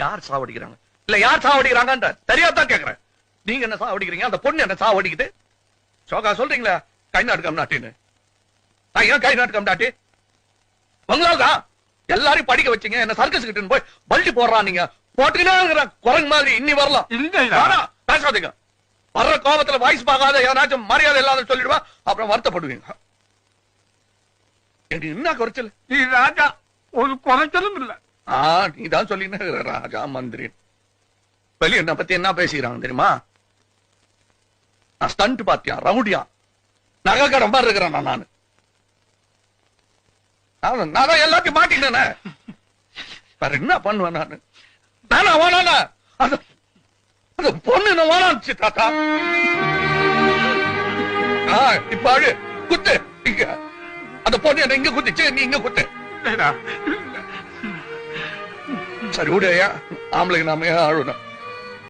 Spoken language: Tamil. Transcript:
யார் சாவடிக்கிறாங்க இல்ல யார் சாவடிக்கிறாங்க தெரியாதான் கேக்குறேன். நீங்க என்ன சாவடிக்கிறீங்க, அந்த பொண்ணு என்ன சாவடிக்குது? சோகா சொல்றீங்களா கை நாட்டுக்கம் நாட்டின்னு? நான் ஏன் கை நாட்டுக்கம் நாட்டி? உங்களால்தான் எல்லாரையும் படிக்க வச்சீங்க, என்ன சர்க்கஸ் கிட்ட போய் பல்டி போடுறான். நீங்க போட்டுக்கிட்டே குரங்கு மாதிரி இன்னி வரலாம். பேசாதீங்க. வர்ற கோபத்துல வாய்ஸ் பார்க்காத ஏதாச்சும் மரியாதை இல்லாத சொல்லிடுவா, அப்புறம் வருத்தப்படுவீங்க. என்ன குறைச்சல்? நீ ராஜா, ஒரு குறைச்சலும் இல்ல. நீதான் சொல்லின்னு ராஜா மந்திரி. வெளிய என்ன பத்தி என்ன பேசிக்கிறாங்க தெரியுமா? நான் ஸ்டண்ட் பாத்தியா, ரவுடியா, நகை கடை மாதிரி இருக்கிறேன் நானு. நான் தான் எல்லாத்தையும் மாட்டினேன். வேற என்ன பண்ணுவேன் நானு? நானா வானா அந்த பொண்ணு என்ன வானாச்சு தாத்தா. இப்ப அழு குத்து. இங்க அந்த பொண்ணு என்ன இங்க குத்துச்சு, நீ இங்க குத்து. சரி விடையா, ஆம்பளைக்கு நாம அழுணும்.